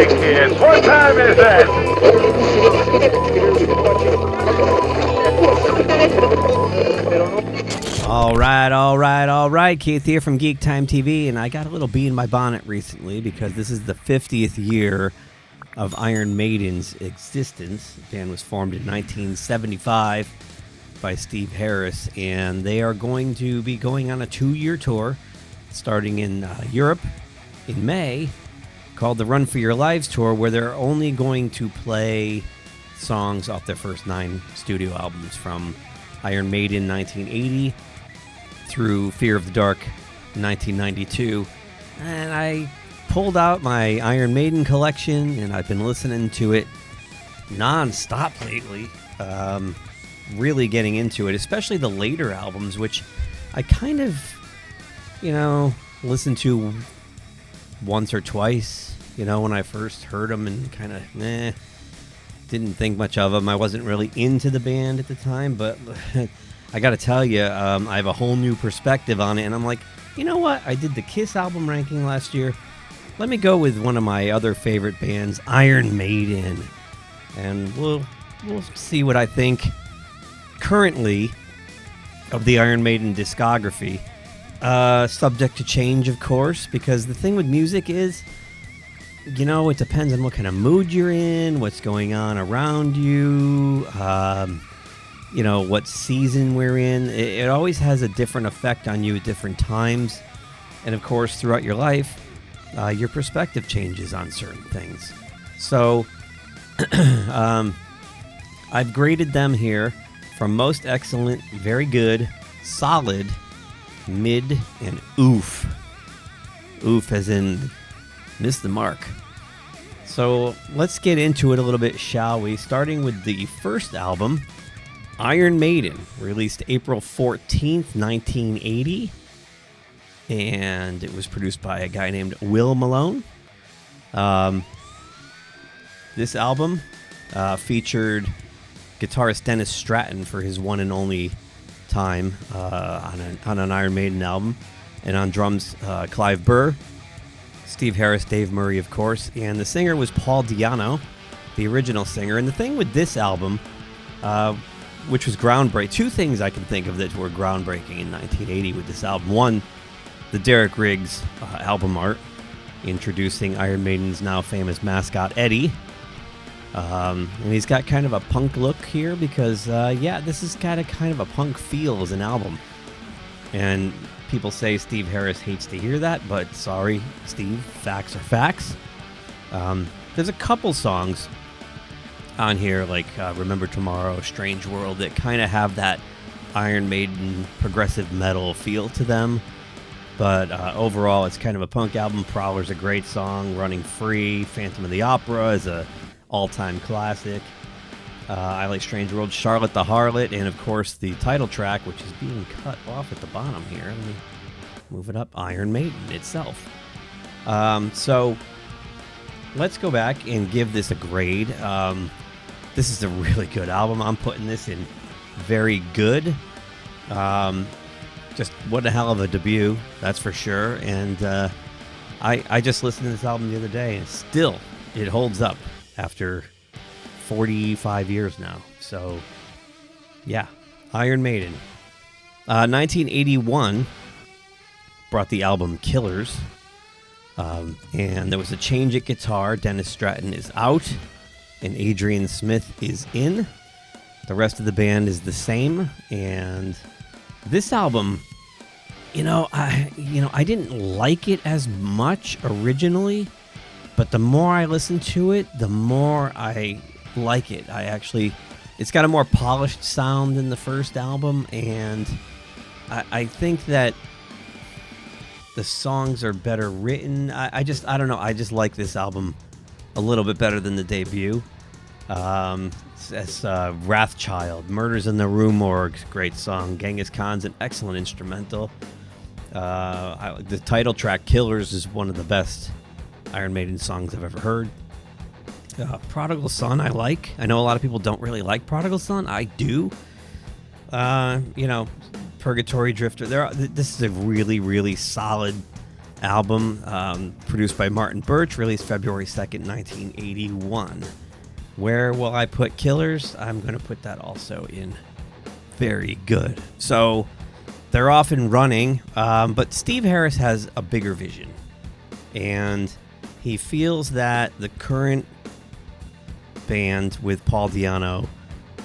Hey kids, what time is it? All right. Keith here from GeekTime TV, and I got a little bee in my bonnet recently because this is the 50th year of Iron Maiden's existence. The band was formed in 1975 by Steve Harris, and they are going to be going on a 2-year tour starting in Europe in May called the Run for Your Lives Tour, where they're only going to play songs off their first 9 studio albums from Iron Maiden 1980 through Fear of the Dark 1992. And I pulled out my Iron Maiden collection, and I've been listening to it non-stop lately. Really getting into it, especially the later albums, which I kind of, listened to once or twice, when I first heard them, and kind of, didn't think much of them. I wasn't really into the band at the time, but I got to tell you, I have a whole new perspective on it, and I'm like, you know what? I did the Kiss album ranking last year. Let me go with one of my other favorite bands, Iron Maiden, and we'll see what I think currently of the Iron Maiden discography. Subject to change, of course, because the thing with music is, it depends on what kind of mood you're in, what's going on around you, what season we're in. It always has a different effect on you at different times. And of course, throughout your life, your perspective changes on certain things. So I've graded them here from most excellent, very good, solid, mid, and oof. Oof as in missed the mark. So let's get into it a little bit, shall we? Starting with the first album, Iron Maiden, released April 14th, 1980. And it was produced by a guy named Will Malone. This album featured guitarist Dennis Stratton for his one and only time on an Iron Maiden album. And on drums, Clive Burr, Steve Harris, Dave Murray, of course. And the singer was Paul Di'Anno, the original singer. And the thing with this album, which was groundbreaking, 2 things I can think of that were groundbreaking in 1980 with this album. One, the Derek Riggs album art, introducing Iron Maiden's now famous mascot, Eddie. And he's got kind of a punk look here because, this is kind of a punk feel as an album. And people say Steve Harris hates to hear that, but sorry, Steve, facts are facts. There's a couple songs on here, like Remember Tomorrow, Strange World, that kind of have that Iron Maiden progressive metal feel to them. But overall, it's kind of a punk album. Prowler's a great song. Running Free, Phantom of the Opera is a all-time classic. I like Strange World, Charlotte the Harlot, and of course the title track, which is being cut off at the bottom here. Let me move it up. Iron Maiden itself. So let's go back and give this a grade. This is a really good album. I'm putting this in very good. Just what a hell of a debut, that's for sure. And I just listened to this album the other day, and still it holds up after 45 years now. So, yeah, Iron Maiden. 1981 brought the album Killers. And there was a change at guitar. Dennis Stratton is out, and Adrian Smith is in. The rest of the band is the same. And this album, I didn't like it as much originally, but the more I listen to it, the more I like it. It's got a more polished sound than the first album, and I think that the songs are better written. I don't know. I just like this album a little bit better than the debut. Wrathchild, Murders in the Rue Morgue, great song. Genghis Khan's an excellent instrumental. The title track, Killers, is one of the best Iron Maiden songs I've ever heard. Prodigal Son, I like. I know a lot of people don't really like Prodigal Son. I do. Purgatory Drifter. This is a really, really solid album, produced by Martin Birch, released February 2nd, 1981. Where will I put Killers? I'm going to put that also in very good. So they're off and running, but Steve Harris has a bigger vision. And he feels that the current band with Paul Di'Anno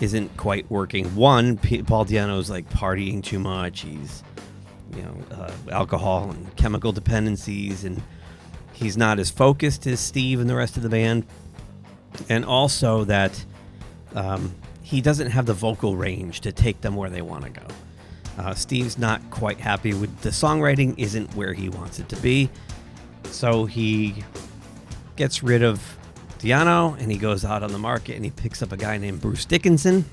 isn't quite working. One, Paul Di'Anno's like partying too much. He's, alcohol and chemical dependencies, and he's not as focused as Steve and the rest of the band. And also that he doesn't have the vocal range to take them where they want to go. Steve's not quite happy with the songwriting, isn't where he wants it to be. So he gets rid of Di'Anno and he goes out on the market and he picks up a guy named Bruce Dickinson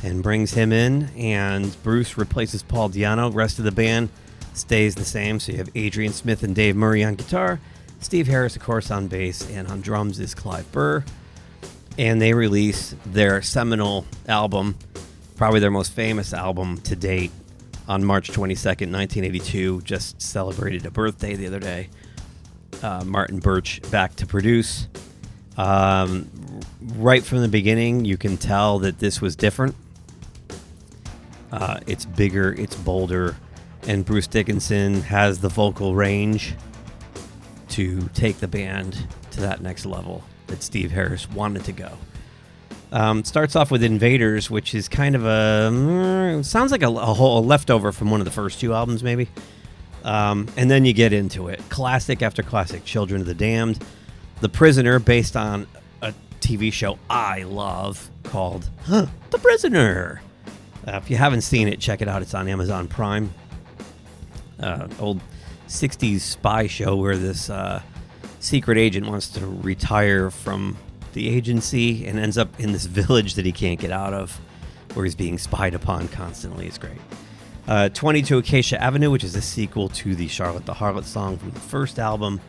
and brings him in, and Bruce replaces Paul Di'Anno. The rest of the band stays the same. So you have Adrian Smith and Dave Murray on guitar, Steve Harris, of course, on bass, and on drums is Clive Burr. And they release their seminal album, probably their most famous album to date, on March 22nd, 1982. Just celebrated a birthday the other day. Martin Birch back to produce. Right from the beginning, you can tell that this was different. It's bigger, it's bolder, and Bruce Dickinson has the vocal range to take the band to that next level that Steve Harris wanted to go. Starts off with Invaders, which is kind of sounds like a leftover from one of the first two albums, maybe. And then you get into it. Classic after classic. Children of the Damned. The Prisoner, based on a TV show I love called The Prisoner. If you haven't seen it, check it out. It's on Amazon Prime. Old 60s spy show where this secret agent wants to retire from the agency and ends up in this village that he can't get out of, where he's being spied upon constantly. It's great. 22 Acacia Avenue, which is a sequel to the Charlotte the Harlot song from the first album.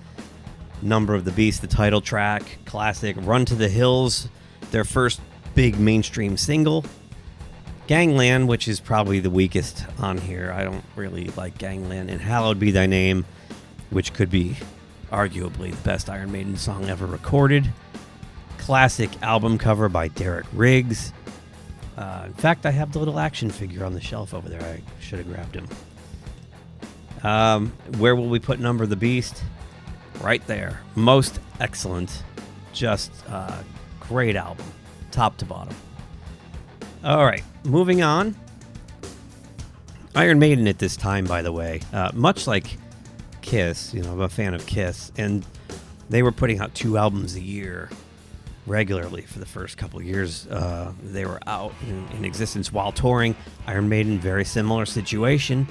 Number of the Beast, the title track. Classic. Run to the Hills, their first big mainstream single. Gangland, which is probably the weakest on here. I don't really like Gangland. And Hallowed Be Thy Name, which could be arguably the best Iron Maiden song ever recorded. Classic album cover by Derek Riggs. In fact, I have the little action figure on the shelf over there. I should have grabbed him. Where will we put Number of the Beast? Right there. Most excellent. Just great album. Top to bottom. All right, moving on. Iron Maiden at this time, by the way, much like Kiss, I'm a fan of Kiss, and they were putting out 2 albums a year regularly for the first couple of years they were out in existence while touring. Iron Maiden, very similar situation.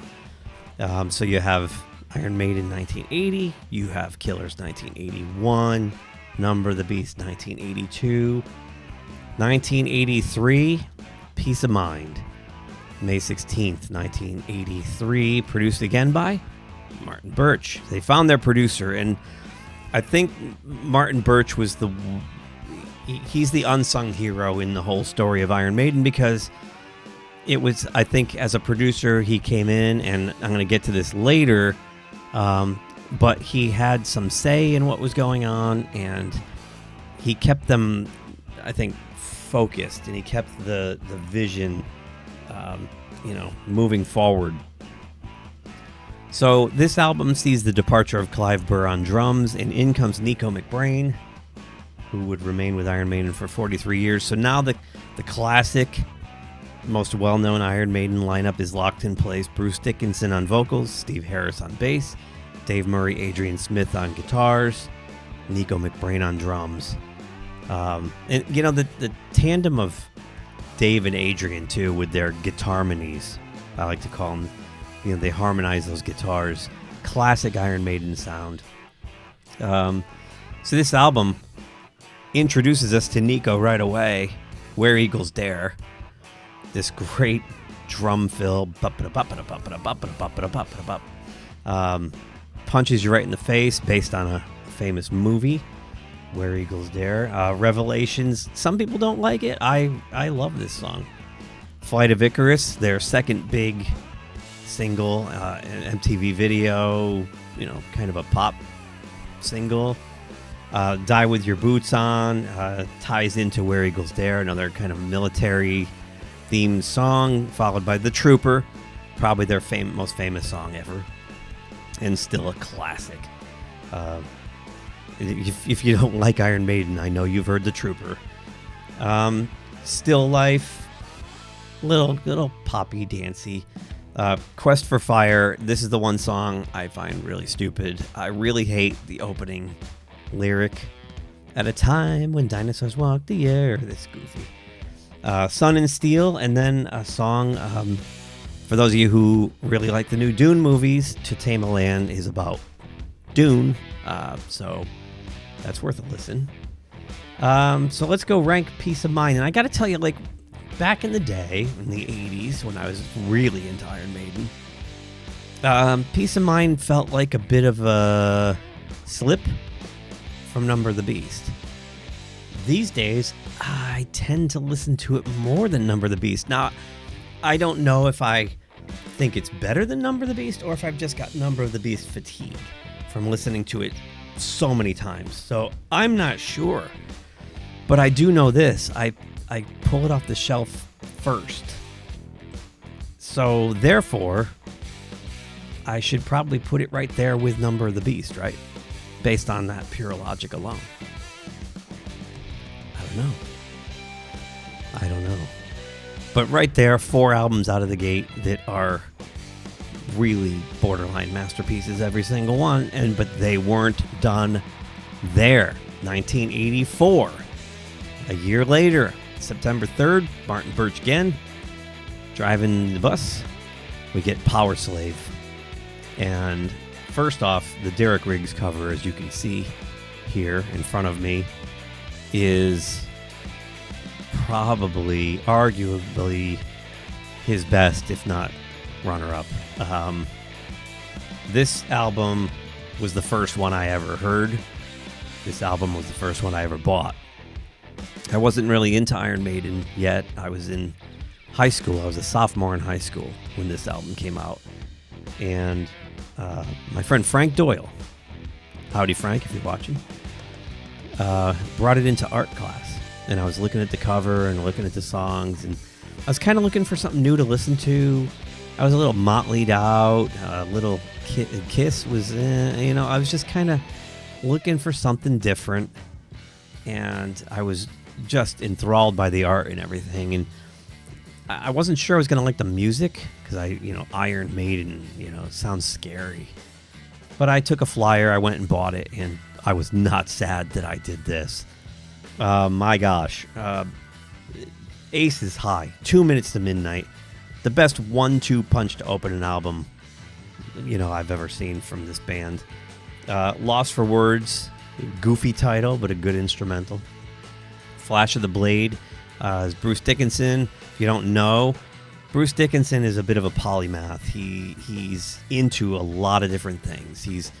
So you have Iron Maiden 1980, you have Killers 1981, Number of the Beast 1982, 1983, Peace of Mind, May 16th, 1983, produced again by Martin Birch. They found their producer, and I think Martin Birch was he's the unsung hero in the whole story of Iron Maiden, because it was, I think, as a producer, he came in, and I'm going to get to this later, but he had some say in what was going on, and he kept them, I think, focused, and he kept the vision, moving forward. So this album sees the departure of Clive Burr on drums, and in comes Nico McBrain, who would remain with Iron Maiden for 43 years. So now the classic, most well-known Iron Maiden lineup is locked in place. Bruce Dickinson on vocals, Steve Harris on bass, Dave Murray, Adrian Smith on guitars, Nico McBrain on drums. And the tandem of Dave and Adrian too, with their guitarmonies, I like to call them. They harmonize those guitars. Classic Iron Maiden sound. So this album introduces us to Nico right away. Where Eagles Dare. This great drum fill. Punches you right in the face, based on a famous movie. Where Eagles Dare. Revelations. Some people don't like it. I love this song. Flight of Icarus, their second big single, an MTV video, kind of a pop single. Die With Your Boots On ties into Where Eagles Dare, another kind of military-themed song, followed by The Trooper, probably their most famous song ever, and still a classic. If you don't like Iron Maiden, I know you've heard The Trooper. Still Life, little poppy, dancey. Quest for Fire, this is the one song I find really stupid. I really hate the opening lyric. At a time when dinosaurs walked the air. This goofy. Sun and Steel, and then a song, for those of you who really like the new Dune movies, To Tame a Land is about Dune, so that's worth a listen. So let's go rank Peace of Mind. And I got to tell you, back in the day, in the 80s, when I was really into Iron Maiden, Peace of Mind felt like a bit of a slip from Number of the Beast. These days, I tend to listen to it more than Number of the Beast. Now, I don't know if I think it's better than Number of the Beast or if I've just got Number of the Beast fatigue from listening to it so many times. So I'm not sure. But I do know this. I pull it off the shelf first. So therefore, I should probably put it right there with Number of the Beast, right? Based on that pure logic alone. I don't know. But right there, 4 albums out of the gate that are really borderline masterpieces, every single one. But they weren't done there. 1984. A year later, September 3rd, Martin Birch again, driving the bus, we get Powerslave. And first off, the Derek Riggs cover, as you can see here in front of me, is probably, arguably, his best, if not runner-up. This album was the first one I ever heard. This album was the first one I ever bought. I wasn't really into Iron Maiden yet. I was in high school. I was a sophomore in high school when this album came out. And my friend Frank Doyle, howdy Frank if you're watching, brought it into art class. And I was looking at the cover and looking at the songs. And I was kind of looking for something new to listen to. I was a little motleyed out. A little Kiss was, I was just kind of looking for something different. And I was just enthralled by the art and everything. And I wasn't sure I was going to like the music because Iron Maiden, sounds scary. But I took a flyer, I went and bought it, and I was not sad that I did this. My gosh. Ace is high. 2 minutes to midnight. The best 1-2 punch to open an album, I've ever seen from this band. Lost for Words. Goofy title, but a good instrumental. Flash of the Blade is Bruce Dickinson. If you don't know, Bruce Dickinson is a bit of a polymath. He's into a lot of different things. He's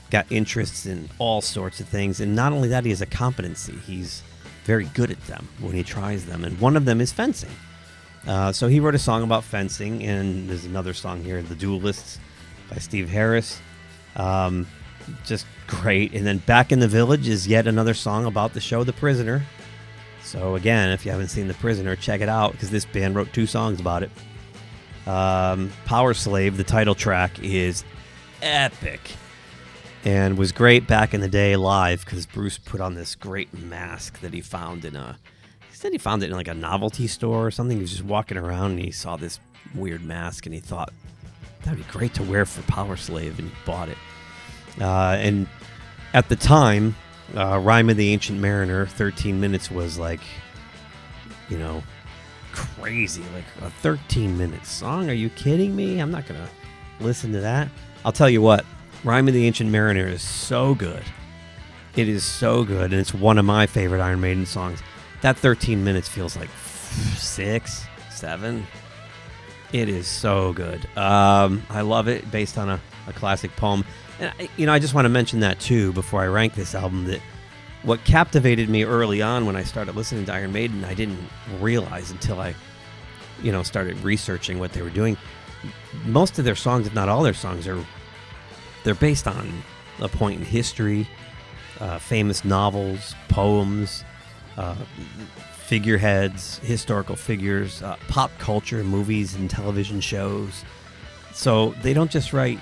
got interests in all sorts of things. And not only that, he has a competency. He's very good at them when he tries them. And one of them is fencing. So he wrote a song about fencing. And there's another song here, The Duelists by Steve Harris. Just great. And then Back in the Village is yet another song about the show The Prisoner. So again, if you haven't seen The Prisoner, check it out because this band wrote 2 songs about it. Powerslave, the title track, is epic and was great back in the day live because Bruce put on this great mask that he found he said he found it in like a novelty store or something. He was just walking around and he saw this weird mask and he thought that'd be great to wear for Powerslave, and he bought it. And at the time, Rime of the Ancient Mariner, 13 minutes was crazy. Like a 13-minute song? Are you kidding me? I'm not going to listen to that. I'll tell you what, Rime of the Ancient Mariner is so good. It is so good, and it's one of my favorite Iron Maiden songs. That 13 minutes feels like 6, 7. It is so good. I love it, based on a classic poem. And I just want to mention that too before I rank this album, that what captivated me early on when I started listening to Iron Maiden, I didn't realize until I, started researching what they were doing. most of their songs, if not all their songs, they're based on a point in history, famous novels, poems, figureheads, historical figures, pop culture, movies and television shows. So they don't just write,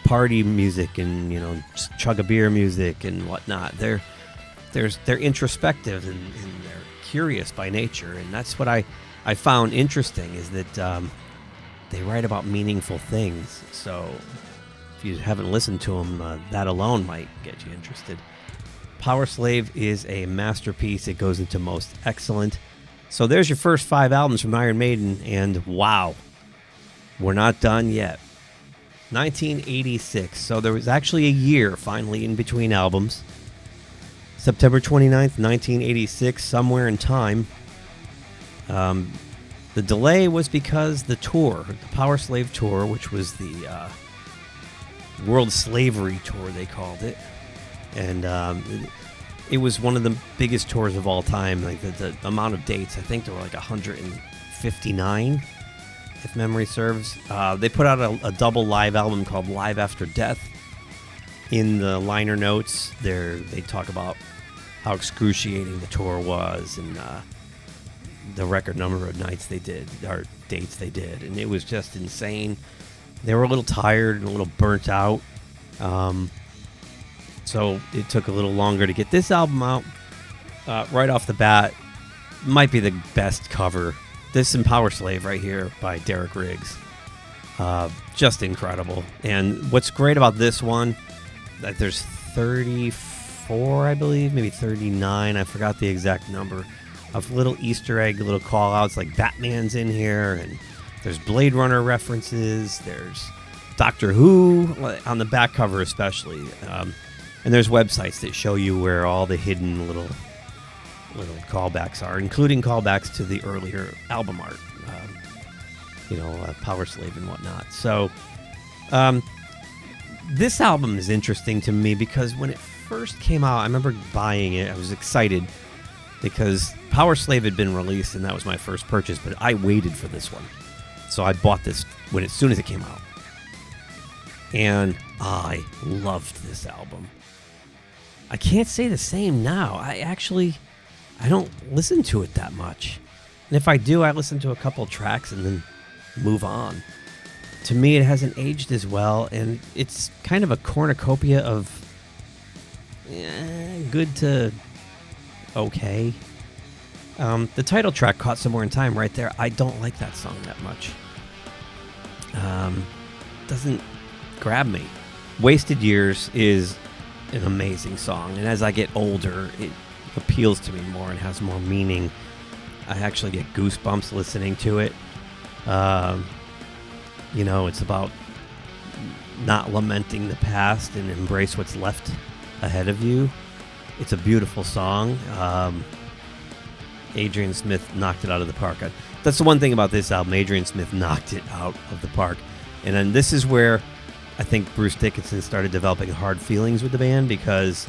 party music and, just chug a beer music and whatnot. They're introspective and they're curious by nature. And that's what I found interesting, is that they write about meaningful things. So if you haven't listened to them, that alone might get you interested. Powerslave is a masterpiece. It goes into most excellent. So there's your first 5 albums from Iron Maiden, and wow, we're not done yet. 1986. So there was actually a year finally in between albums. September 29th, 1986, somewhere in time. The delay was because the tour, the Powerslave tour, which was the World Slavery Tour, they called it. And it was one of the biggest tours of all time. Like the amount of dates, I think there were like 159, if memory serves. They put out a double live album called Live After Death. In the liner notes, they talk about how excruciating the tour was and the record number of nights they did, or dates they did. And it was just insane. They were a little tired and a little burnt out. So it took a little longer to get this album out. Right off the bat, might be the best cover. This and Powerslave right here by Derek Riggs. Just incredible. And what's great about this one, that there's 34, I believe, maybe 39, I forgot the exact number, of little Easter egg, little call-outs, like Batman's in here, and there's Blade Runner references, there's Doctor Who, on the back cover especially. And there's websites that show you where all the hidden little callbacks are, including callbacks to the earlier album art, Powerslave and whatnot. So this album is interesting to me because when it first came out, I remember buying it. I was excited because Powerslave had been released, and that was my first purchase, but I waited for this one. So I bought this as soon as it came out. And I loved this album. I can't say the same now. I don't listen to it that much. And if I do, I listen to a couple tracks and then move on. To me, it hasn't aged as well, and it's kind of a cornucopia of good to okay. The title track, Caught Somewhere in Time, right there, I don't like that song that much. Doesn't grab me. Wasted Years is an amazing song, and as I get older, it appeals to me more and has more meaning. I actually get goosebumps listening to it. It's about not lamenting the past and embrace what's left ahead of you. It's a beautiful song. Adrian Smith knocked it out of the park. That's the one thing about this album. Adrian Smith knocked it out of the park. And then this is where I think Bruce Dickinson started developing hard feelings with the band, because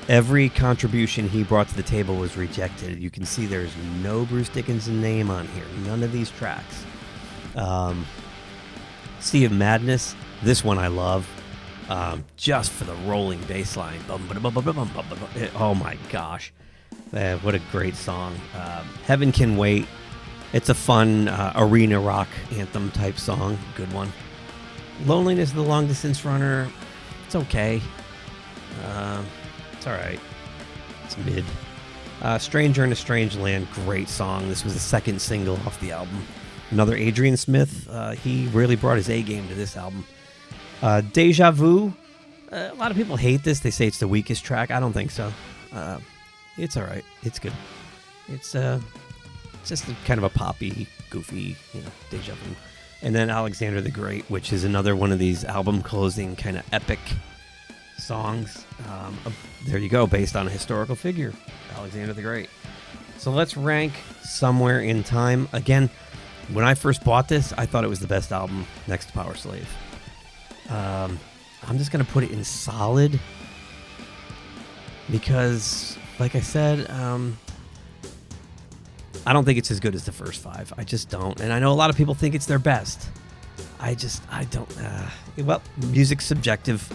every contribution he brought to the table was rejected. You can see there's no Bruce Dickinson name on here. None of these tracks. Sea of Madness, this one I love. Just for the rolling bass line. Oh my gosh. What a great song. Heaven Can Wait. It's a fun arena rock anthem type song. Good one. Loneliness of the Long Distance Runner. It's okay. It's alright. It's mid. Stranger in a Strange Land. Great song. This was the second single off the album. Another Adrian Smith. He really brought his A game to this album. Deja Vu. A lot of people hate this. They say it's the weakest track. I don't think so. It's alright. It's good. It's just kind of a poppy, goofy, Deja Vu. And then Alexander the Great, which is another one of these album closing kind of epic songs. There you go, based on a historical figure, Alexander the Great. So let's rank Somewhere in Time. Again, when I first bought this, I thought it was the best album next to Powerslave. I'm just going to put it in solid because, like I said, I don't think it's as good as the first 5. I just don't. And I know a lot of people think it's their best. I don't. Well, music's subjective.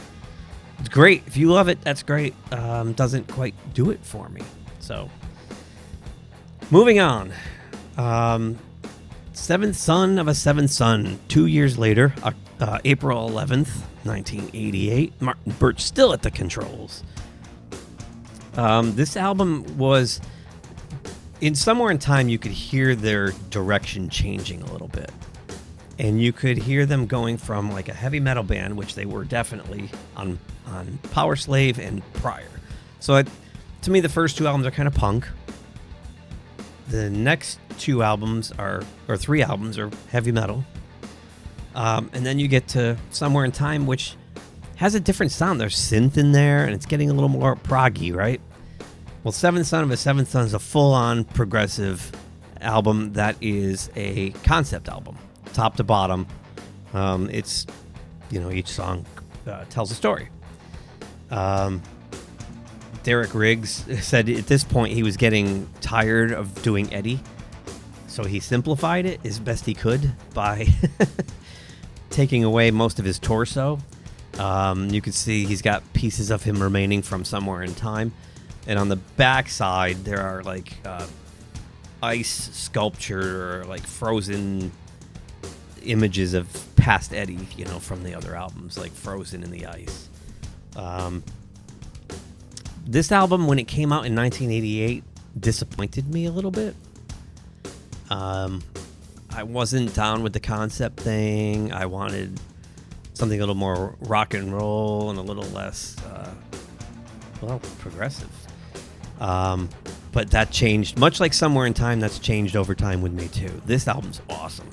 It's great. If you love it, that's great. Doesn't quite do it for me. So, moving on. Seventh Son of a Seventh Son. 2 years later, April 11th, 1988. Martin Birch still at the controls. This album was... In Somewhere in Time, you could hear their direction changing a little bit. And you could hear them going from like a heavy metal band, which they were definitely on Powerslave and prior. So to me, the first 2 albums are kind of punk. The next 2 albums or 3 albums are heavy metal. And then you get to Somewhere in Time, which has a different sound. There's synth in there, and it's getting a little more proggy, right? Well, Seventh Son of a Seventh Son is a full-on progressive album that is a concept album, top to bottom. It's, each song tells a story. Derek Riggs said at this point he was getting tired of doing Eddie, so he simplified it as best he could by taking away most of his torso. You can see he's got pieces of him remaining from Somewhere in Time. And on the back side, there are like ice sculpture or like frozen images of past Eddie, from the other albums, like frozen in the ice. This album, when it came out in 1988, disappointed me a little bit. I wasn't down with the concept thing. I wanted something a little more rock and roll and a little less, progressive. But that changed, much like Somewhere in Time, that's changed over time with me too. This album's awesome.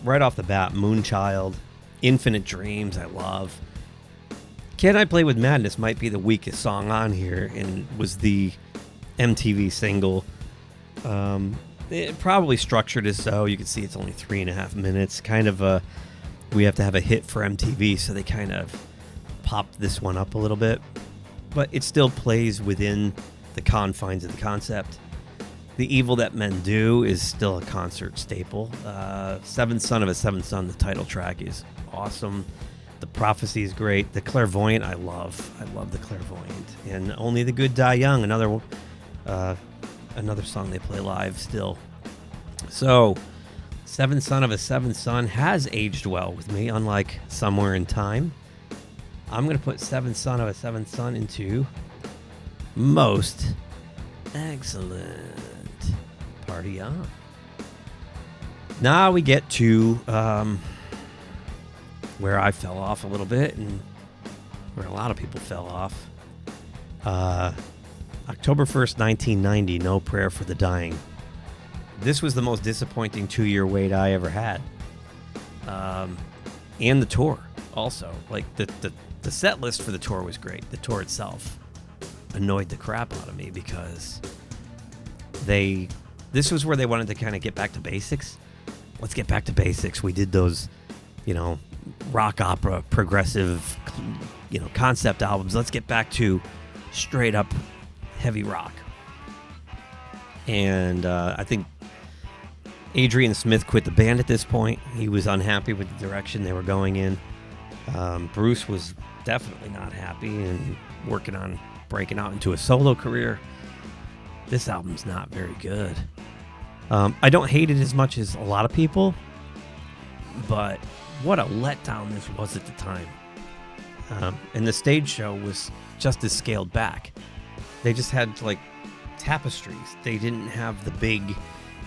Right off the bat, Moonchild, Infinite Dreams, I love. Can I Play With Madness might be the weakest song on here and was the MTV single. It probably structured as so. You can see it's only 3.5 minutes. Kind of we have to have a hit for MTV, so they kind of popped this one up a little bit. But it still plays within the confines of the concept. The Evil That Men Do is still a concert staple. Seventh Son of a Seventh Son, the title track, is awesome. The Prophecy is great. The Clairvoyant, I love. I love The Clairvoyant. And Only the Good Die Young, another song they play live still. So, Seventh Son of a Seventh Son has aged well with me, unlike Somewhere in Time. I'm going to put Seventh Son of a Seventh Son into most excellent. Party on. Now we get to where I fell off a little bit and where a lot of people fell off. October 1st, 1990, No Prayer for the Dying. This was the most disappointing 2-year wait I ever had. And the tour also. Like the set list for the tour was great. The tour itself annoyed the crap out of me because this was where they wanted to kind of get back to basics. Let's get back to basics. We did those, rock opera, progressive, concept albums. Let's get back to straight up heavy rock. And I think Adrian Smith quit the band at this point. He was unhappy with the direction they were going in. Bruce was definitely not happy and working on breaking out into a solo career. This album's not very good. I don't hate it as much as a lot of people, but what a letdown this was at the time. And the stage show was just as scaled back. They just had like tapestries. They didn't have the big,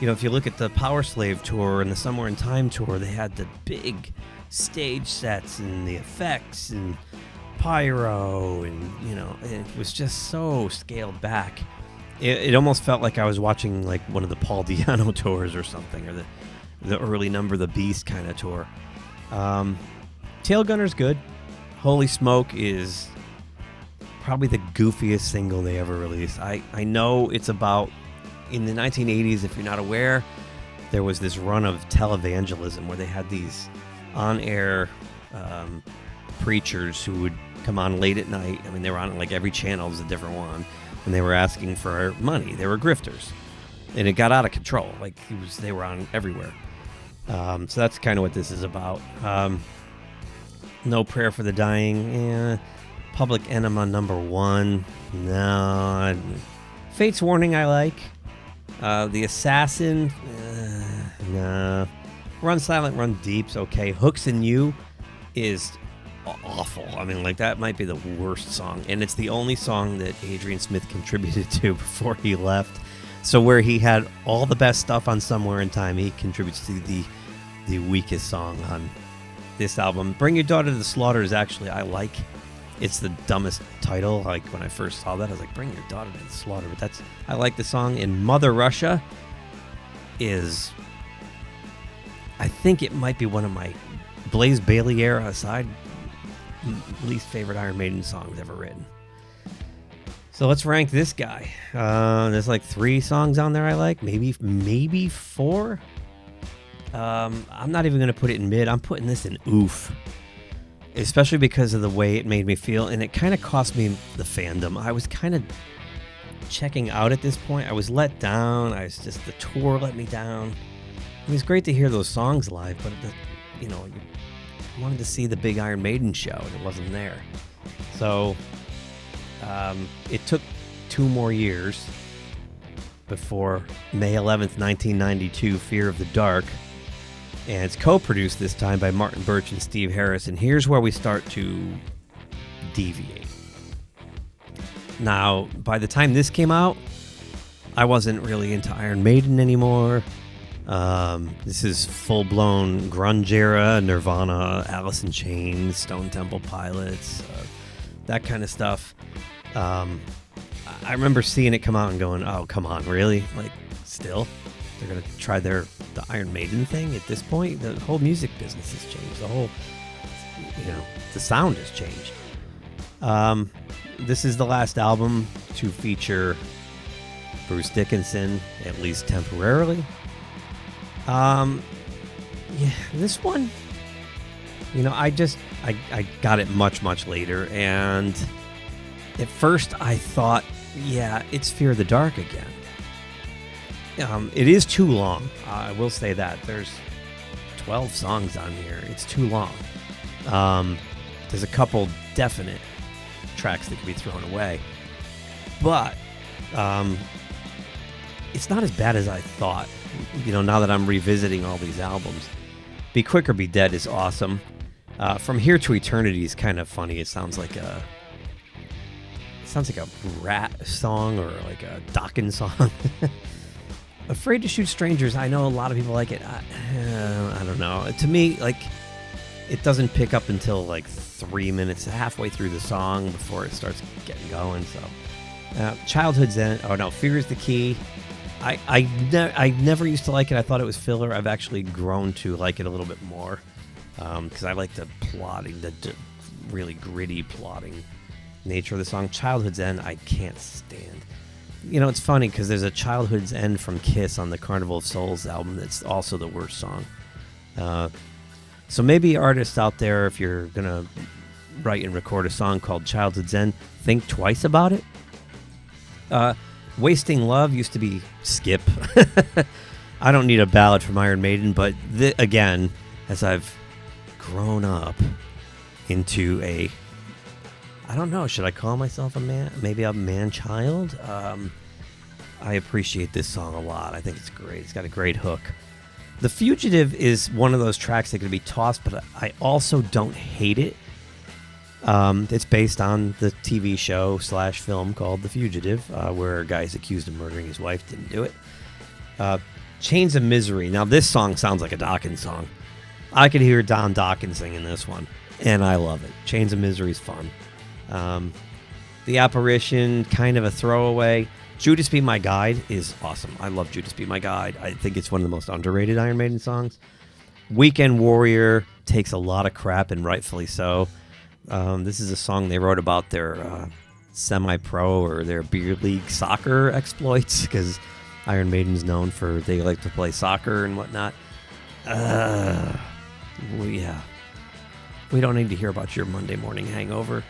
if you look at the Powerslave tour and the Somewhere in Time tour, they had the big stage sets and the effects and pyro and, it was just so scaled back. It almost felt like I was watching like one of the Paul Di'Anno tours or something, or the early Number the Beast kind of tour. Tail Gunner's good. Holy Smoke is probably the goofiest single they ever released. I know it's about, in the 1980s, if you're not aware, there was this run of televangelism where they had these on-air preachers who would come on late at night. I mean, they were on like every channel was a different one. And they were asking for money. They were grifters. and it got out of control. Like they were on everywhere. So that's kind of what this is about. No Prayer for the Dying. Public Enema #1. No. Fate's Warning I like. The Assassin. No. Run Silent, Run Deep's okay. Hooks and You is awful. I mean, like, that might be the worst song. And it's the only song that Adrian Smith contributed to before he left. So where he had all the best stuff on Somewhere in Time, he contributes to the weakest song on this album. Bring Your Daughter to the Slaughter is actually, I like. It's the dumbest title. Like, when I first saw that, I was like, Bring Your Daughter to the Slaughter. But I like the song. And Mother Russia is, I think it might be one of my Blaze Bayley era aside, least favorite Iron Maiden songs ever written. So let's rank this guy. There's like 3 songs on there I like, maybe 4. I'm not even going to put it in mid. I'm putting this in oof, especially because of the way it made me feel, and it kind of cost me the fandom. I was kind of checking out at this point. I was let down. The tour let me down. It was great to hear those songs live, but you wanted to see the big Iron Maiden show, and it wasn't there. So it took 2 more years before May 11th, 1992, Fear of the Dark. And it's co-produced this time by Martin Birch and Steve Harris. And here's where we start to deviate. Now, by the time this came out, I wasn't really into Iron Maiden anymore. This is full-blown grunge era, Nirvana, Alice in Chains, Stone Temple Pilots, that kind of stuff. I remember seeing it come out and going, oh, come on, really? Like, still? They're going to try the Iron Maiden thing at this point? The whole music business has changed. The whole, the sound has changed. This is the last album to feature Bruce Dickinson, at least temporarily. This one, I got it much, much later, and at first I thought, it's Fear of the Dark again. It is too long. I will say that. There's 12 songs on here. It's too long. There's a couple definite tracks that can be thrown away. But it's not as bad as I thought, now that I'm revisiting all these albums. Be Quick or Be Dead is awesome. From Here to Eternity is kind of funny. It sounds like a Rat song or like a Dokken song. Afraid to Shoot Strangers, I know a lot of people like it. I don't know. To me, like, it doesn't pick up until like 3 minutes, halfway through the song before it starts getting going. So, Childhood's End. Oh no, Fear is the Key. I never used to like it. I thought it was filler. I've actually grown to like it a little bit more because I like the plotting, the really gritty plotting nature of the song. Childhood's End, I can't stand. It's funny because there's a Childhood's End from Kiss on the Carnival of Souls album that's also the worst song. So maybe artists out there, if you're going to write and record a song called Childhood's End, think twice about it. Wasting Love used to be Skip. I don't need a ballad from Iron Maiden, but again, as I've grown up into I don't know, should I call myself a man? Maybe a man-child? I appreciate this song a lot. I think it's great. It's got a great hook. The Fugitive is one of those tracks that could be tossed, but I also don't hate it. It's based on the TV show / film called The Fugitive, where a guy is accused of murdering his wife, didn't do it. Chains of Misery. Now, this song sounds like a Dokken song. I could hear Don Dokken singing this one, and I love it. Chains of Misery is fun. The Apparition, kind of a throwaway. Judas Be My Guide is awesome. I love Judas Be My Guide. I think it's one of the most underrated Iron Maiden songs. Weekend Warrior takes a lot of crap, and rightfully so. This is a song they wrote about their semi-pro or their beer league soccer exploits, because Iron Maiden's known for they like to play soccer and whatnot. We don't need to hear about your Monday morning hangover.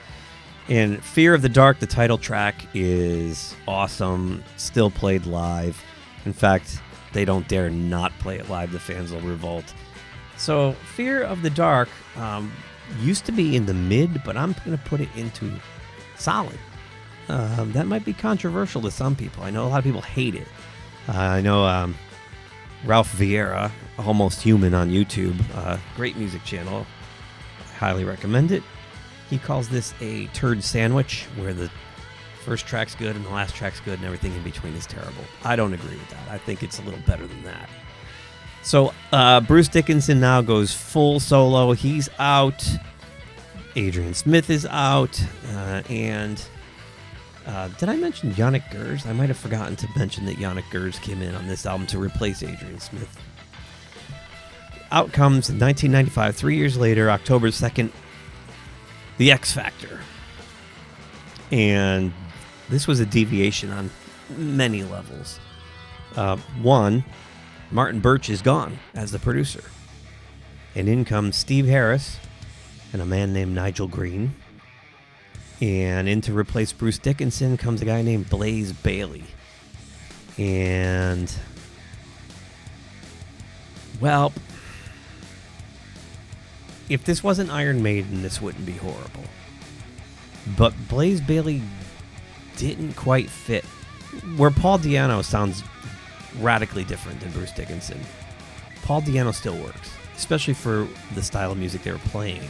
And Fear of the Dark, the title track, is awesome, still played live. And In fact, they don't dare not play it live. The fans will revolt. So Fear of the Dark used to be in the mid, but I'm going to put it into solid. That might be controversial to some people. I know a lot of people hate it. I know Ralph Vieira, Almost Human on YouTube, great music channel. I highly recommend it. He calls this a turd sandwich, where the first track's good and the last track's good and everything in between is terrible. I don't agree with that. I think it's a little better than that. So Bruce Dickinson now goes full solo. He's out. Adrian Smith is out. And did I mention Yannick Gers? I might have forgotten to mention that Yannick Gers came in on this album to replace Adrian Smith. Out comes in 1995, 3 years later, October 2nd, The X Factor. And this was a deviation on many levels. One, Martin Birch is gone as the producer. And in comes Steve Harris and a man named Nigel Green. And in to replace Bruce Dickinson comes a guy named Blaze Bayley. And, well, if this wasn't Iron Maiden, this wouldn't be horrible. But Blaze Bayley didn't quite fit. Where Paul Di'Anno sounds radically different than Bruce Dickinson, Paul Di'Anno still works, especially for the style of music they were playing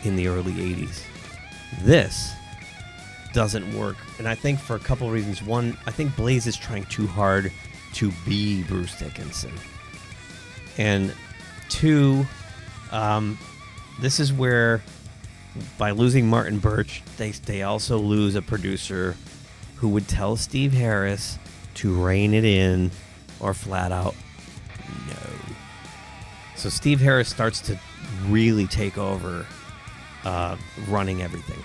in the early 80s. This doesn't work, and I think for a couple of reasons. One, I think Blaze is trying too hard to be Bruce Dickinson. And two, this is where, by losing Martin Birch, they also lose a producer who would tell Steve Harris to rein it in or flat out no. So Steve Harris starts to really take over running everything.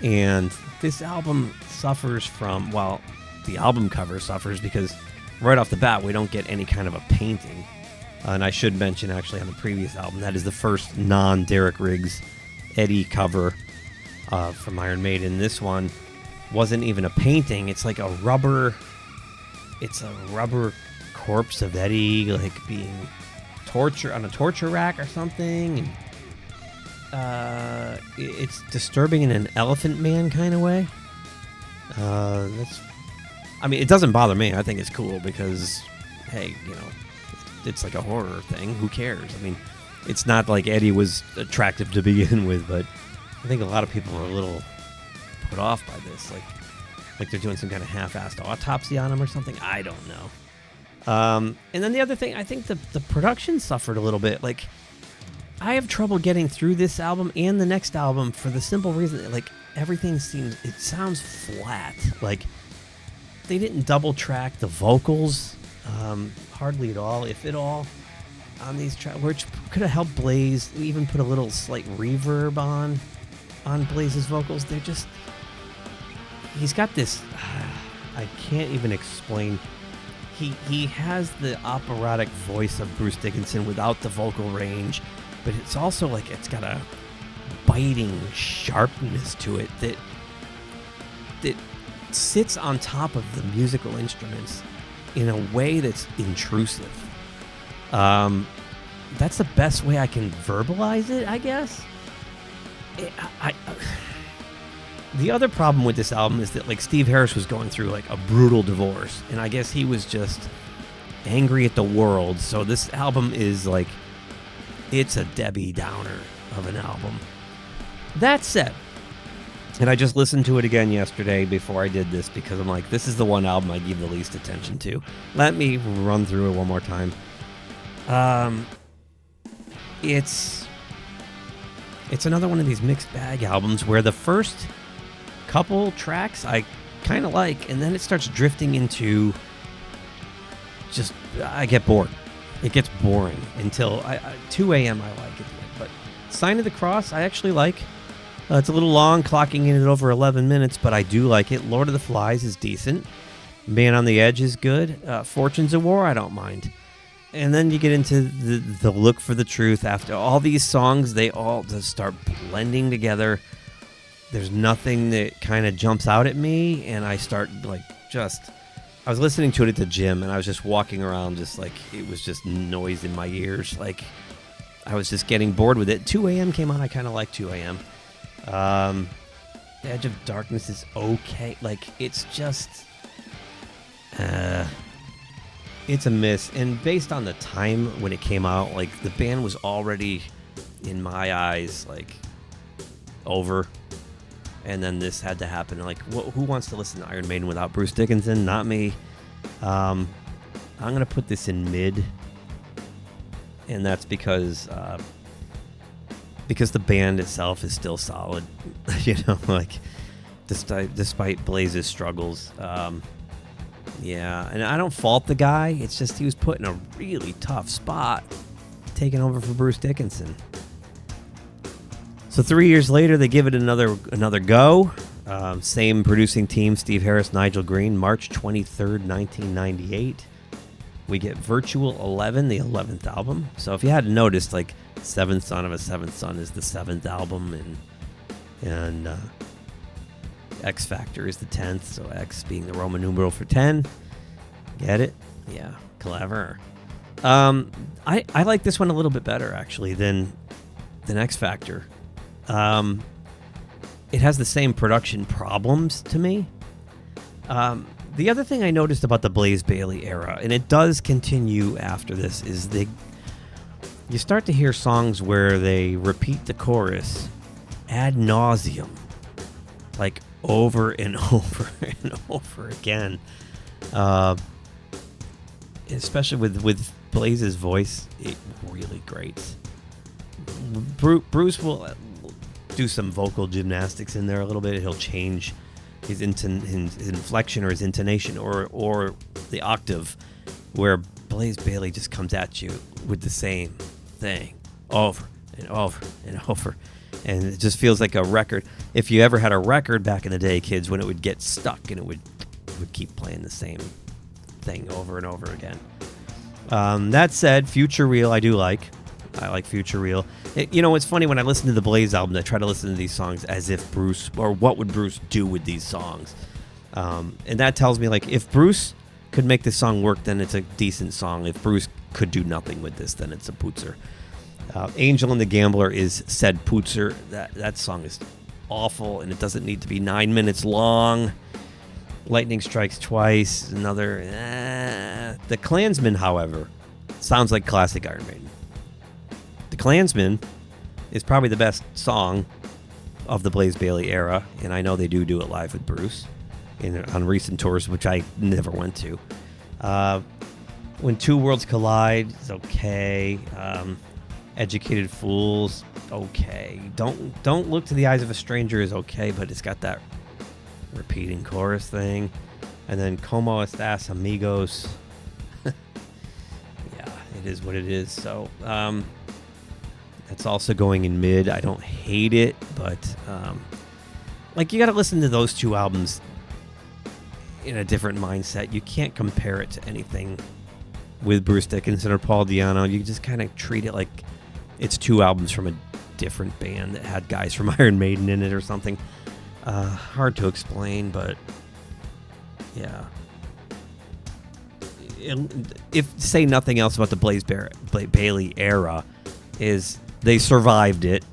And this album suffers from, well, the album cover suffers because right off the bat we don't get any kind of a painting. And I should mention, actually, on the previous album, that is the first non-Derek Riggs Eddie cover from Iron Maiden. This one wasn't even a painting. It's like a rubber corpse of Eddie, like being tortured on a torture rack or something. And, it's disturbing in an Elephant Man kind of way. It doesn't bother me. I think it's cool because, hey, it's like a horror thing. Who cares? I mean, it's not like Eddie was attractive to begin with, but I think a lot of people are a little put off by this. Like they're doing some kind of half-assed autopsy on him or something. I don't know. And then the other thing, I think the production suffered a little bit. Like, I have trouble getting through this album and the next album for the simple reason that, like, everything sounds flat. Like, they didn't double track the vocals hardly at all, if at all, on these tracks, which could have helped Blaze even put a little slight reverb on Blaze's vocals. They're just, he's got this, I can't even explain. He has the operatic voice of Bruce Dickinson without the vocal range, but it's also like it's got a biting sharpness to it that sits on top of the musical instruments in a way that's intrusive. That's the best way I can verbalize it, I guess. The other problem with this album is that, like, Steve Harris was going through, like, a brutal divorce, and I guess he was just angry at the world. So this album is, like, it's a Debbie Downer of an album. That said, and I just listened to it again yesterday before I did this because I'm like, this is the one album I give the least attention to. Let me run through it one more time. It's another one of these mixed bag albums where the first couple tracks I kind of like, and then it starts drifting into just, I get bored. It gets boring until 2 a.m. I like it. But Sign of the Cross I actually like. It's a little long, clocking in at over 11 minutes, but I do like it. Lord of the Flies is decent. Man on the Edge is good. Fortunes of War I don't mind. And then you get into the Look for the Truth. After all these songs, they all just start blending together. There's nothing that kind of jumps out at me, and I start, like, just I was listening to it at the gym, and I was just walking around, just like it was just noise in my ears. Like I was just getting bored with it. 2 a.m. came on. I kind of like 2 a.m. Edge of Darkness is okay. Like it's just, it's a miss. And based on the time when it came out, like the band was already, in my eyes, like over. And then this had to happen. Like, who wants to listen to Iron Maiden without Bruce Dickinson? Not me. I'm going to put this in mid. And that's because the band itself is still solid. You know, like, despite Blaze's struggles. Yeah, and I don't fault the guy. It's just he was put in a really tough spot, taking over for Bruce Dickinson. So 3 years later, they give it another go. Same producing team, Steve Harris, Nigel Green, March 23rd, 1998. We get Virtual 11, the 11th album. So if you hadn't noticed, like, Seventh Son of a Seventh Son is the 7th album, and X Factor is the 10th, so X being the Roman numeral for 10. Get it? Yeah, clever. I like this one a little bit better, actually, than X Factor. It has the same production problems to me. The other thing I noticed about the Blaze Bayley era, and it does continue after this, is you start to hear songs where they repeat the chorus ad nauseum, like over and over and over again. Especially with Blaze's voice, it really grates. Bruce will do some vocal gymnastics in there a little bit. He'll change his inflection or his intonation or the octave, where Blaze Bayley just comes at you with the same thing over and over and over, and it just feels like a record. If you ever had a record back in the day, kids, when it would get stuck and it would keep playing the same thing over and over again. That said, Future Real I do like. I like Future Real. It's funny when I listen to the Blaze album, I try to listen to these songs as if Bruce, or what would Bruce do with these songs? And that tells me, like, if Bruce could make this song work, then it's a decent song. If Bruce could do nothing with this, then it's a pootser. Angel and the Gambler is said pootser. That song is awful, and it doesn't need to be 9 minutes long. Lightning Strikes Twice, another. The Klansman, however, sounds like classic Iron Maiden. The Klansman is probably the best song of the Blaze Bayley era, and I know they do it live with Bruce on recent tours, which I never went to. When Two Worlds Collide is okay. Educated Fools, okay. Don't Look to the Eyes of a Stranger is okay, but it's got that repeating chorus thing. And then Como Estas Amigos. Yeah, it is what it is. So that's also going in mid. I don't hate it, but you got to listen to those two albums in a different mindset. You can't compare it to anything with Bruce Dickinson or Paul Di'Anno. You just kind of treat it like it's two albums from a different band that had guys from Iron Maiden in it or something. Hard to explain, but yeah. If say nothing else about the Blaze Bayley era, is they survived it,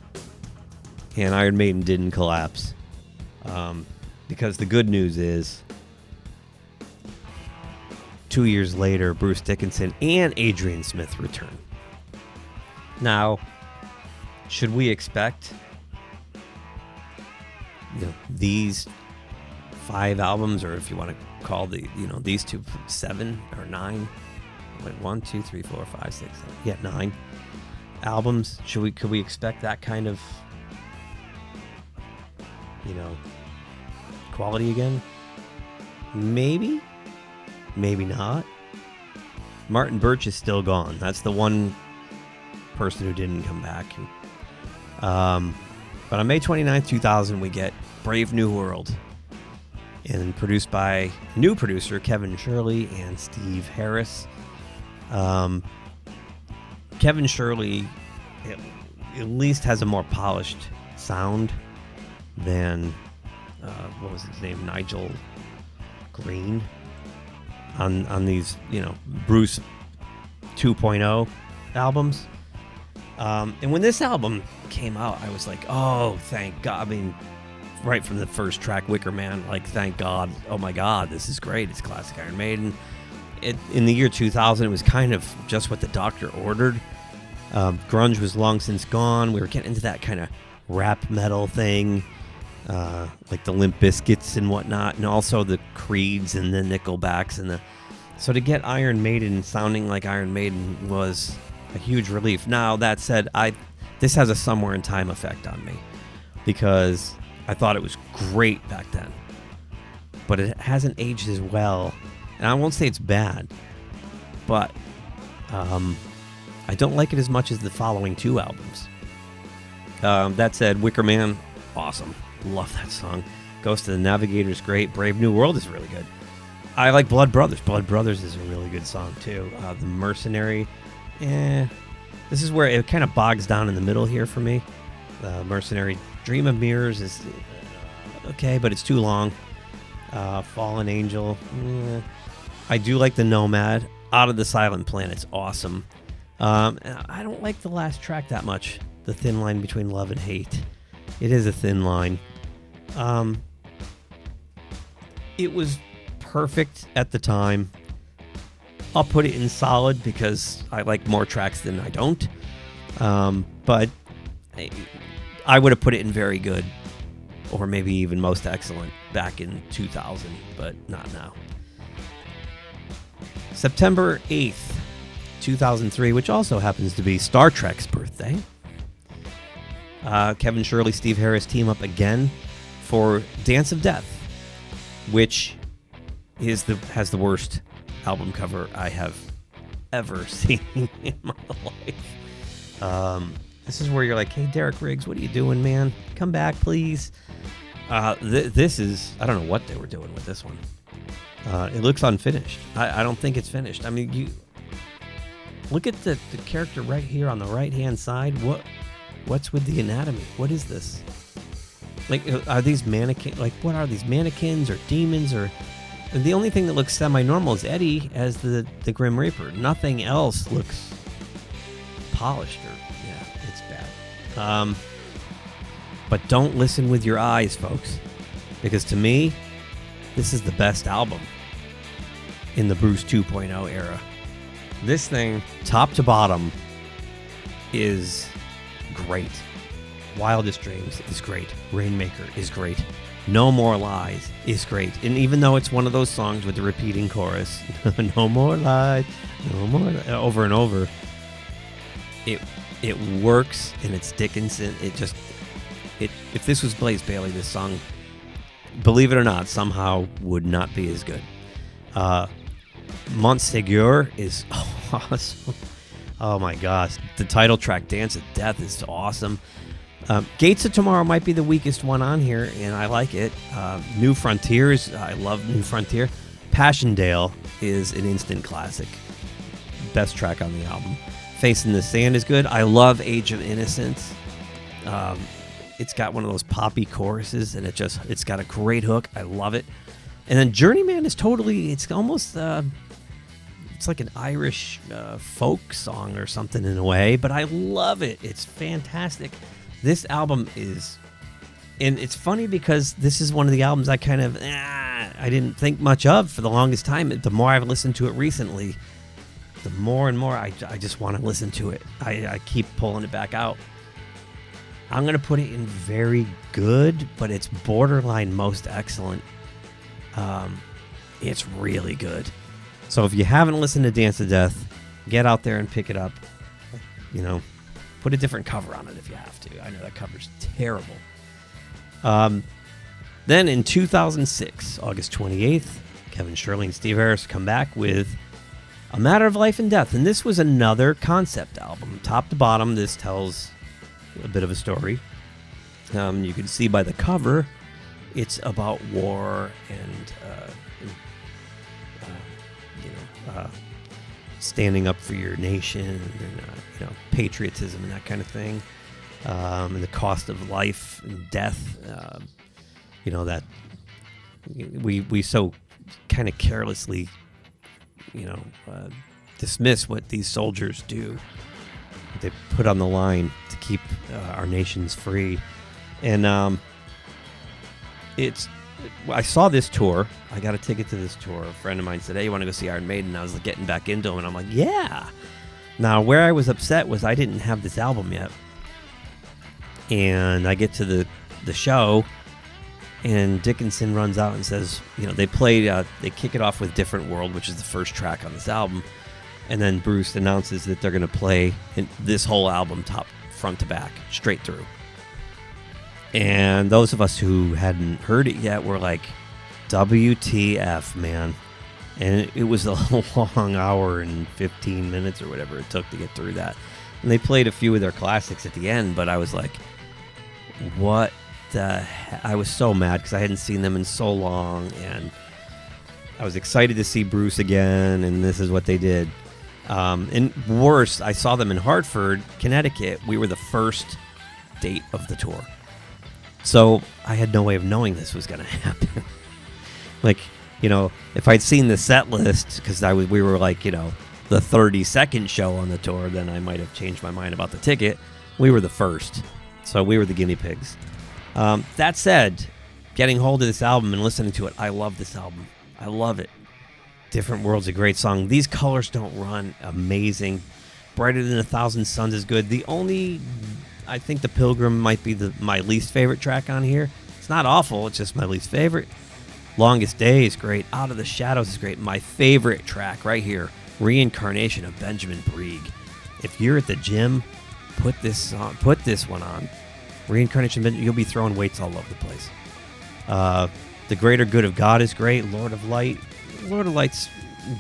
and Iron Maiden didn't collapse. Because the good news is, 2 years later, Bruce Dickinson and Adrian Smith return. Now, should we expect these 5 albums, or if you want to call these two 7 or 9, like 1, 2, 3, 4, 5, 6, 7, 9 albums? Could we expect that kind of quality again? Maybe not. Martin Birch is still gone. That's the one person who didn't come back. But on May 29th, 2000, we get Brave New World, and produced by new producer Kevin Shirley and Steve Harris. Kevin Shirley at least has a more polished sound than what was his name, Nigel Green. on these, Bruce 2.0 albums. And when this album came out, I was like, oh, thank God. I mean, right from the first track, Wicker Man, like, thank God. Oh, my God, this is great. It's classic Iron Maiden. In the year 2000, it was kind of just what the doctor ordered. Grunge was long since gone. We were getting into that kind of rap metal thing, like the Limp Bizkits and whatnot, and also the Creeds and the Nickelbacks. So to get Iron Maiden sounding like Iron Maiden was a huge relief. Now, that said, this has a somewhere in time effect on me because I thought it was great back then, but it hasn't aged as well. And I won't say it's bad, but I don't like it as much as the following two albums. That said, Wicker Man, awesome. Love that song. Ghost of the Navigator's great. Brave New World is really good. I like Blood Brothers. Blood Brothers is a really good song, too. The Mercenary, this is where it kind of bogs down in the middle here for me. Mercenary, Dream of Mirrors is okay, but it's too long. Fallen Angel, I do like the Nomad. Out of the Silent Planet's awesome. I don't like the last track that much. The thin line between love and hate. It is a thin line. It was perfect at the time. I'll put it in solid because I like more tracks than I don't. But I would have put it in very good, or maybe even most excellent back in 2000, but not now. September 8th, 2003, which also happens to be Star Trek's birthday. Kevin Shirley, Steve Harris team up again for Dance of Death, which has the worst album cover I have ever seen in my life. This is where you're like, hey, Derek Riggs, what are you doing, man? Come back, please. This is, I don't know what they were doing with this one. It looks unfinished. I don't think it's finished. I mean, you look at the character right here on the right-hand side. What's with the anatomy? What is this? Like, are these mannequins? Like, what are these, mannequins or demons? Or the only thing that looks semi-normal is Eddie as the Grim Reaper. Nothing else looks polished or, yeah, it's bad. But don't listen with your eyes, folks, because to me, this is the best album in the Bruce 2.0 era. This thing, top to bottom, is great. Wildest Dreams is great. Rainmaker is great. No More Lies is great. And even though it's one of those songs with the repeating chorus, no more lies, no more, over and over, it works, and it's Dickinson. If this was Blaze Bayley, this song, believe it or not, somehow would not be as good. Montségur is awesome. Oh my gosh. The title track, Dance of Death, is awesome. Gates of Tomorrow might be the weakest one on here, and I like it. New Frontiers, I love New Frontier. Passchendaele is an instant classic. Best track on the album. Face in the Sand is good. I love Age of Innocence. It's got one of those poppy choruses, and it's got a great hook. I love it. And then Journeyman is it's almost, it's like an Irish folk song or something in a way, but I love it. It's fantastic. This album is, and it's funny because this is one of the albums I kind of, I didn't think much of for the longest time. The more I've listened to it recently, the more and more I just want to listen to it. I keep pulling it back out. I'm going to put it in very good, but it's borderline most excellent. It's really good. So if you haven't listened to Dance of Death, get out there and pick it up. Put a different cover on it if you have to. I know that cover's terrible. Then in 2006, August 28th, Kevin Shirley and Steve Harris come back with A Matter of Life and Death. And this was another concept album. Top to bottom, this tells a bit of a story. You can see by the cover, it's about war and standing up for your nation and patriotism and that kind of thing, and the cost of life and death. That we so kind of carelessly dismiss what these soldiers do. They put on the line to keep our nations free. And I saw this tour. I got a ticket to this tour. A friend of mine said, hey, you want to go see Iron Maiden? I was getting back into them, and I'm like, yeah. Now, where I was upset was I didn't have this album yet. And I get to the show, and Dickinson runs out and says, they kick it off with Different World, which is the first track on this album. And then Bruce announces that they're going to play this whole album front to back, straight through. And those of us who hadn't heard it yet were like, WTF, man. And it was a long hour and 15 minutes or whatever it took to get through that. And they played a few of their classics at the end, but I was like, what the heck? I was so mad because I hadn't seen them in so long, and I was excited to see Bruce again, and this is what they did. And worse, I saw them in Hartford, Connecticut. We were the first date of the tour. So I had no way of knowing this was going to happen. If I'd seen the set list, because we were like, the 32nd show on the tour, then I might have changed my mind about the ticket. We were the first. So we were the guinea pigs. That said, getting hold of this album and listening to it, I love this album. I love it. Different World's a great song. These Colors Don't Run, amazing. Brighter Than 1,000 Suns is good. I think The Pilgrim might be my least favorite track on here. It's not awful, it's just my least favorite. Longest Day is great. Out of the Shadows is great. My favorite track right here, Reincarnation of Benjamin Brieg. If you're at the gym, put this one on. Reincarnation, you'll be throwing weights all over the place. The Greater Good of God is great. Lord of Light's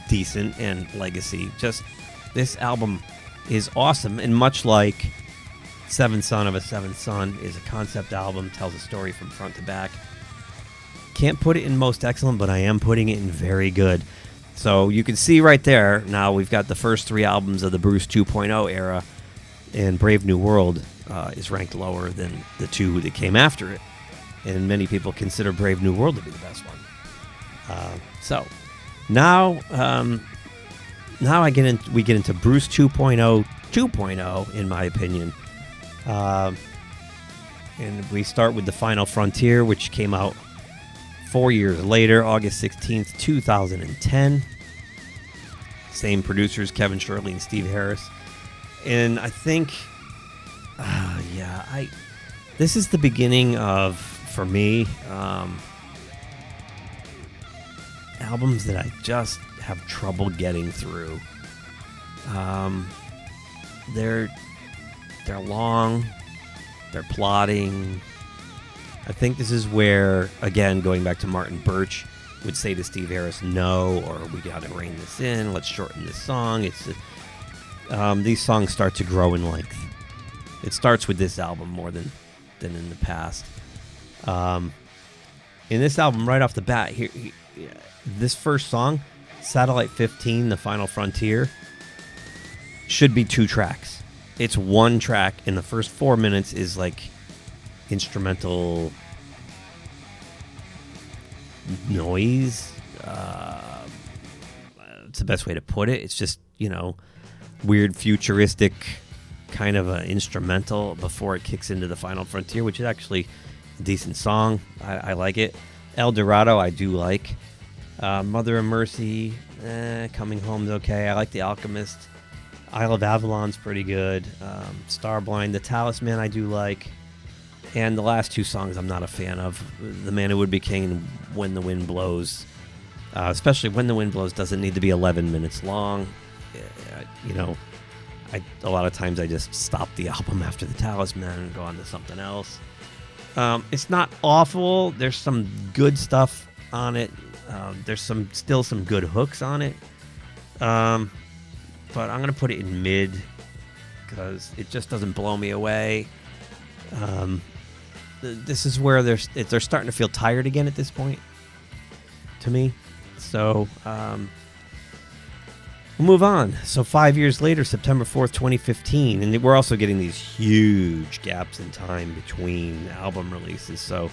decent, and Legacy. Just, this album is awesome, and much like Seventh Son of a Seventh Son is a concept album, tells a story from front to back. Can't put it in most excellent, but I am putting it in very good. So you can see right there, now we've got the first 3 albums of the Bruce 2.0 era, and Brave New World is ranked lower than the 2 that came after it. And many people consider Brave New World to be the best one. So now we get into Bruce 2.0, in my opinion. And we start with The Final Frontier, which came out 4 years later, August 16th, 2010. Same producers, Kevin Shirley and Steve Harris. And I think, this is the beginning of, for me, albums that I just have trouble getting through. They're long, they're plotting. I think this is where, again, going back to Martin Birch, would say to Steve Harris, no, or we got to rein this in, let's shorten this song. These songs start to grow in length. It starts with this album more than in the past. In this album, right off the bat, this first song, Satellite 15, The Final Frontier, should be 2 tracks. It's 1 track, and the first 4 minutes is like instrumental noise. It's the best way to put it. It's just, weird futuristic kind of an instrumental before it kicks into The Final Frontier, which is actually a decent song. I like it. El Dorado I do like. Mother of Mercy, Coming Home's okay. I like The Alchemist. Isle of Avalon's pretty good. Starblind, The Talisman I do like. And the last 2 songs I'm not a fan of. The Man Who Would Be King and When the Wind Blows. Especially When the Wind Blows doesn't need to be 11 minutes long. A lot of times I just stop the album after The Talisman and go on to something else. It's not awful. There's some good stuff on it. There's still some good hooks on it. But I'm going to put it in mid because it just doesn't blow me away. This is where they're starting to feel tired again at this point, to me. So we'll move on. So 5 years later, September 4th, 2015, and we're also getting these huge gaps in time between album releases. So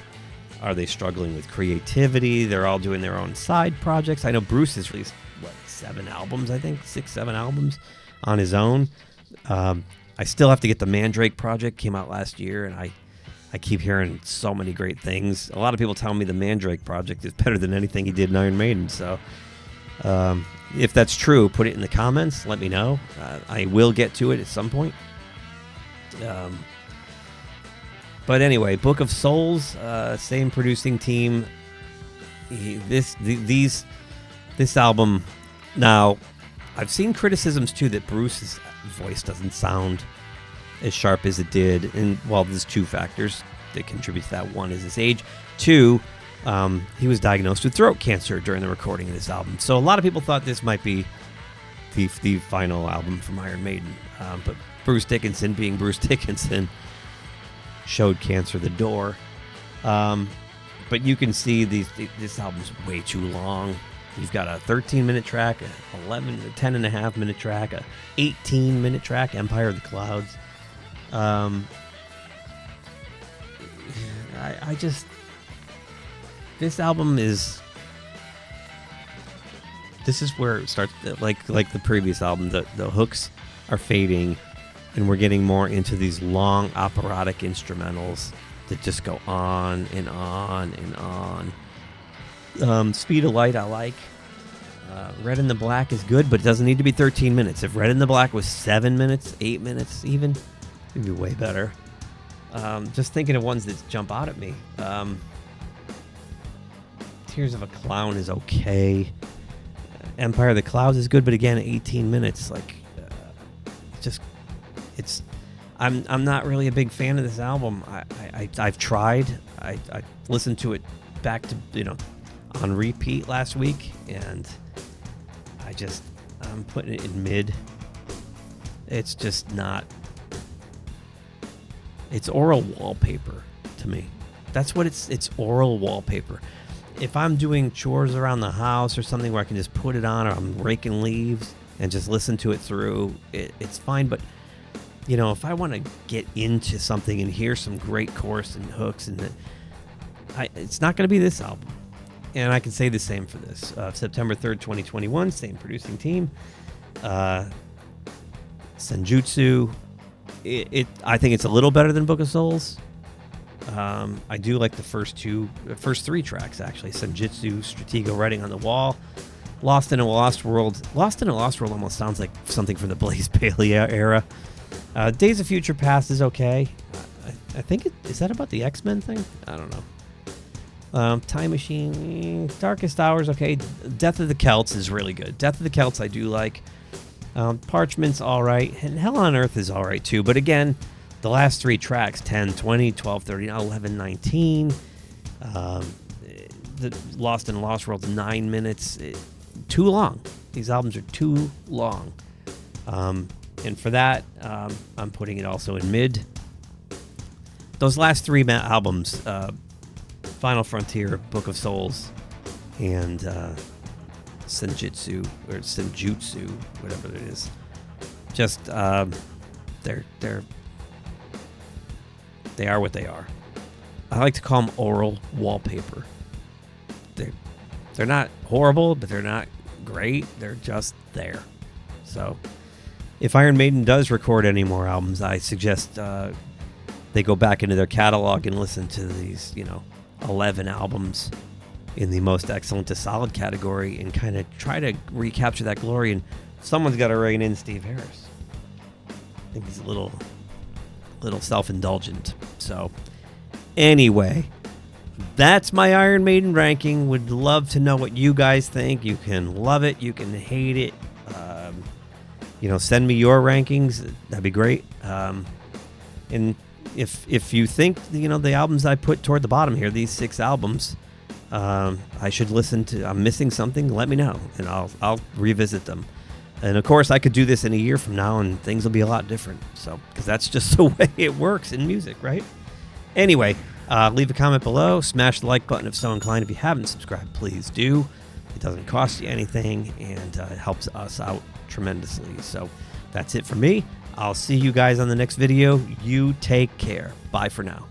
are they struggling with creativity? They're all doing their own side projects. I know Bruce has released, 7 albums, I think, 6, 7 albums on his own. I still have to get the Mandrake Project, came out last year, and I keep hearing so many great things. A lot of people tell me the Mandrake Project is better than anything he did in Iron Maiden. So if that's true, put it in the comments. Let me know. I will get to it at some point. But anyway, Book of Souls, same producing team. This album. Now, I've seen criticisms too that Bruce's voice doesn't sound as sharp as it did, and well, there's 2 factors that contribute to that. 1 is his age. 2, he was diagnosed with throat cancer during the recording of this album. So a lot of people thought this might be the final album from Iron Maiden, but Bruce Dickinson, being Bruce Dickinson, showed cancer the door. But you can see this album's way too long. You've got a 13-minute track, a 10.5-minute track, a 18-minute track, Empire of the Clouds. This album is. This is where it starts, like the previous album. The hooks are fading, and we're getting more into these long operatic instrumentals that just go on and on and on. Speed of Light I like. Red in the Black is good, but it doesn't need to be 13 minutes. If Red in the Black was 7 minutes, 8 minutes even, it'd be way better. Just thinking of ones that jump out at me. Tears of a Clown is okay. Empire of the Clouds is good, but again, 18 minutes. I'm not really a big fan of this album. I've tried. I listened to it back to on repeat last week, and I'm putting it in mid. It's just not. It's oral wallpaper to me. That's what it's oral wallpaper. If I'm doing chores around the house or something where I can just put it on, or I'm raking leaves and just listen to it through, it's fine. But if I want to get into something and hear some great chorus and hooks, it's not going to be this album. And I can say the same for this. September 3rd, 2021, same producing team. Senjutsu. I think it's a little better than Book of Souls. I do like the first 3 tracks, actually. Senjutsu, Stratego, Writing on the Wall. Lost in a Lost World. Lost in a Lost World almost sounds like something from the Blaze Bayley era. Days of Future Past is okay. I think is that about the X-Men thing? I don't know. Time Machine, Darkest Hours, okay. Death of the Celts is really good. Death of the Celts I do like. Parchment's all right. And Hell on Earth is all right too. But again, the last 3 tracks, 10, 20, 12, 30, 11, 19. The Lost in a Lost World's 9 minutes. Too long. These albums are too long. And for that, I'm putting it also in mid. Those last 3 albums, Final Frontier, Book of Souls, and Senjutsu, whatever it is. Just they are what they are. I like to call them oral wallpaper. They're not horrible, but they're not great. They're just there. So if Iron Maiden does record any more albums, I suggest they go back into their catalog and listen to these, 11 albums in the most excellent to solid category and kind of try to recapture that glory. And someone's got to rein in Steve Harris. I think he's a little self-indulgent. So anyway, that's my Iron Maiden ranking. Would love to know what you guys think. You can love it. You can hate it. Send me your rankings. That'd be great. And if you think, the albums I put toward the bottom here, these 6 albums, I should listen to, I'm missing something, let me know, and I'll revisit them. And of course, I could do this in a year from now, and things will be a lot different. So, because that's just the way it works in music, right? Anyway, leave a comment below. Smash the like button if so inclined. If you haven't subscribed, please do. It doesn't cost you anything, and it helps us out tremendously. So that's it for me. I'll see you guys on the next video. You take care. Bye for now.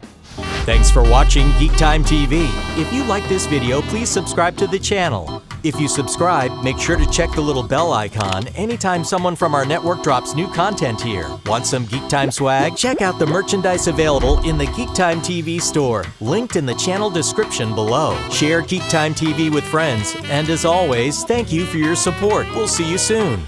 Thanks for watching GeekTime TV. If you like this video, please subscribe to the channel. If you subscribe, make sure to check the little bell icon anytime someone from our network drops new content here. Want some GeekTime swag? Check out the merchandise available in the GeekTime TV store, linked in the channel description below. Share GeekTime TV with friends, and as always, thank you for your support. We'll see you soon.